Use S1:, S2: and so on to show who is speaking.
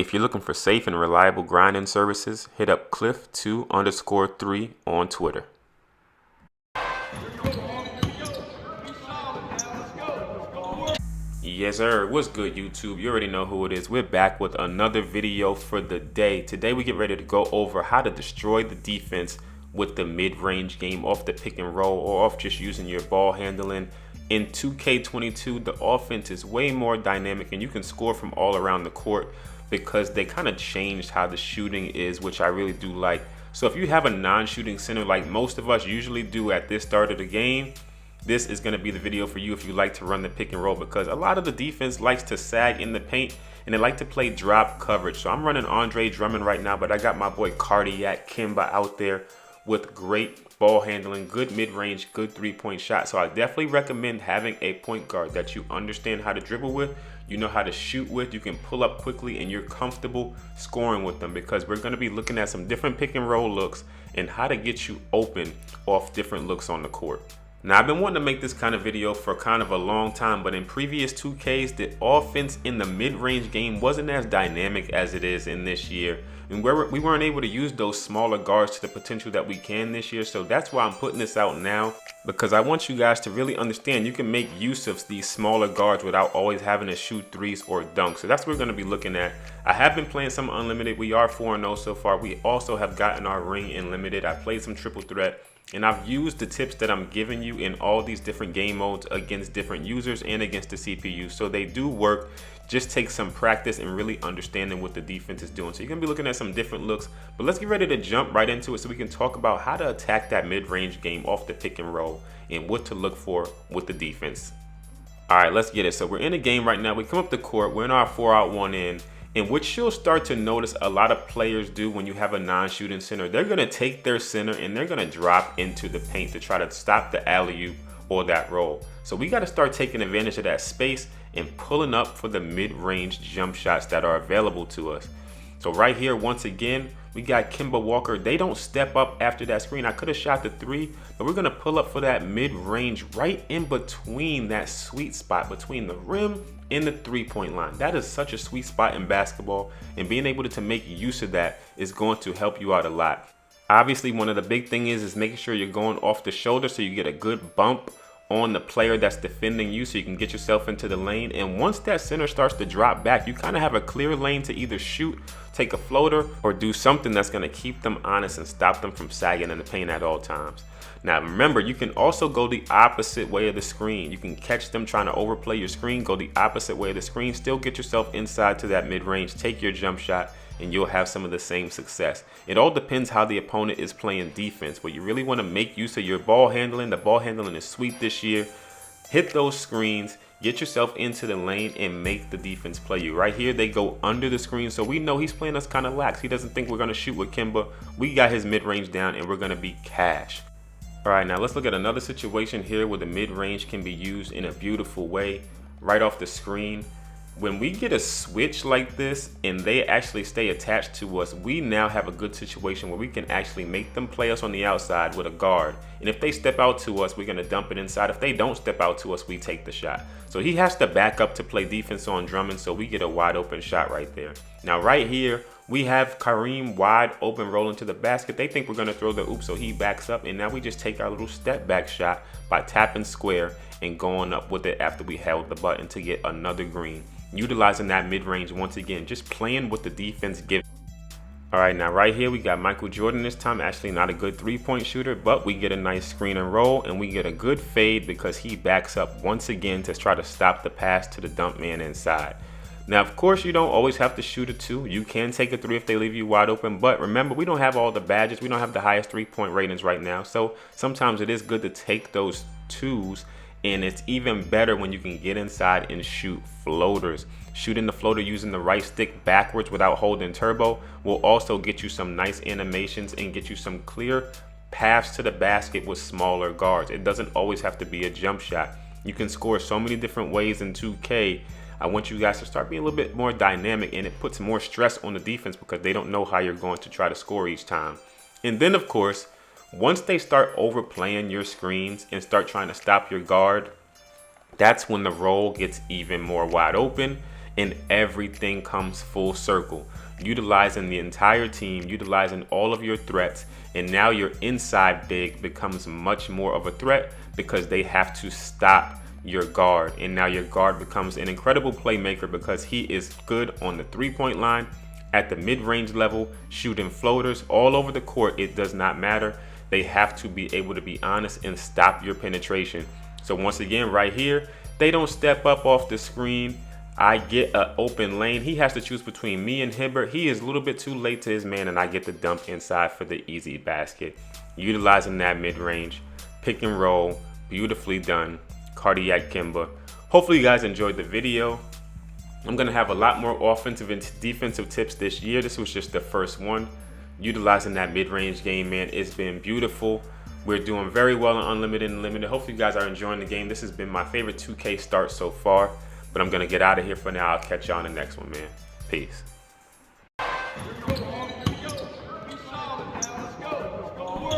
S1: If you're looking for safe and reliable grinding services, hit up Cliff2_3 on Twitter. Yes, sir. What's good, YouTube? You already know who it is. We're back with another video for the day. Today, we get ready to go over how to destroy the defense with the mid-range game off the pick and roll or off just using your ball handling. In 2K22, the offense is way more dynamic and you can score from all around the court because they kind of changed how the shooting is, which I really do like. So if you have a non-shooting center like most of us usually do at this start of the game, this is going to be the video for you if you like to run the pick and roll, because a lot of the defense likes to sag in the paint and they like to play drop coverage. So I'm running Andre Drummond right now, but I got my boy Cardiac Kemba out there with great ball handling, good mid-range, good three-point shot. So I definitely recommend having a point guard that you understand how to dribble with, you know how to shoot with, you can pull up quickly, and you're comfortable scoring with them, because we're going to be looking at some different pick and roll looks and how to get you open off different looks on the court. Now, I've been wanting to make this kind of video for kind of a long time, but in previous 2Ks, the offense in the mid-range game wasn't as dynamic as it is in this year. And we weren't able to use those smaller guards to the potential that we can this year. So that's why I'm putting this out now, because I want you guys to really understand you can make use of these smaller guards without always having to shoot threes or dunks. So that's what we're going to be looking at. I have been playing some unlimited. We are 4-0 so far. We also have gotten our ring in limited. I played some triple threat. And I've used the tips that I'm giving you in all these different game modes against different users and against the CPU. So they do work. Just take some practice and really understanding what the defense is doing. So you're going to be looking at some different looks. But let's get ready to jump right into it so we can talk about how to attack that mid-range game off the pick and roll and what to look for with the defense. All right, let's get it. So we're in a game right now. We come up the court. We're in our 4-out-1-in. And what you'll start to notice a lot of players do when you have a non-shooting center, they're going to take their center and they're going to drop into the paint to try to stop the alley-oop or that roll. So we got to start taking advantage of that space and pulling up for the mid-range jump shots that are available to us. So right here, once again, we got Kemba Walker. They don't step up after that screen. I could have shot the three, but we're going to pull up for that mid-range right in between that sweet spot between the rim and the three-point line. That is such a sweet spot in basketball, and being able to make use of that is going to help you out a lot. Obviously, one of the big things is making sure you're going off the shoulder so you get a good bump on the player that's defending you so you can get yourself into the lane. And once that center starts to drop back, you kind of have a clear lane to either shoot, take a floater, or do something that's going to keep them honest and stop them from sagging in the paint at all times. Now remember, you can also go the opposite way of the screen. You can catch them trying to overplay your screen, go the opposite way of the screen, still get yourself inside to that mid-range, take your jump shot, and you'll have some of the same success. It all depends how the opponent is playing defense, but you really want to make use of your ball handling. The ball handling is sweet this year. Hit those screens, get yourself into the lane, and make the defense play you. Right here, they go under the screen, so we know he's playing us kind of lax. He doesn't think we're going to shoot with Kemba. We got his mid-range down, and we're going to be cash. All right, now let's look at another situation here where the mid-range can be used in a beautiful way right off the screen. When we get a switch like this and they actually stay attached to us, we now have a good situation where we can actually make them play us on the outside with a guard. And if they step out to us, we're going to dump it inside. If they don't step out to us, we take the shot. So he has to back up to play defense on Drummond, so we get a wide open shot right there. Now right here, we have Kareem wide open rolling to the basket. They think we're going to throw the oop, so he backs up. And now we just take our little step back shot by tapping square and going up with it after we held the button to get another green. Utilizing that mid-range once again, just playing what the defense gives. All right, now right here we got Michael Jordan this time. Actually not a good three-point shooter, but we get a nice screen and roll, and we get a good fade because he backs up once again to try to stop the pass to the dump man inside. Now, of course, you don't always have to shoot a two. You can take a three if they leave you wide open, but remember, we don't have all the badges. We don't have the highest three-point ratings right now, so sometimes it is good to take those twos. And it's even better when you can get inside and shoot floaters. Shooting the floater using the right stick backwards without holding turbo will also get you some nice animations and get you some clear paths to the basket with smaller guards. It doesn't always have to be a jump shot. You can score so many different ways in 2K. I want you guys to start being a little bit more dynamic, and it puts more stress on the defense because they don't know how you're going to try to score each time. And then, of course, once they start overplaying your screens and start trying to stop your guard, that's when the roll gets even more wide open and everything comes full circle. Utilizing the entire team, utilizing all of your threats, and now your inside big becomes much more of a threat because they have to stop your guard. And now your guard becomes an incredible playmaker because he is good on the three-point line, at the mid-range level, shooting floaters all over the court. It does not matter. They have to be able to be honest and stop your penetration. So once again, right here, they don't step up off the screen. I get an open lane. He has to choose between me and Hibbert. He is a little bit too late to his man, and I get the dump inside for the easy basket. Utilizing that mid-range, pick and roll, beautifully done. Cardiac Kemba. Hopefully you guys enjoyed the video. I'm going to have a lot more offensive and defensive tips this year. This was just the first one. Utilizing that mid-range game, man, it's been beautiful. We're doing very well on Unlimited and Limited. Hopefully you guys are enjoying the game. This has been my favorite 2K start so far. But I'm going to get out of here for now. I'll catch you on the next one, man. Peace.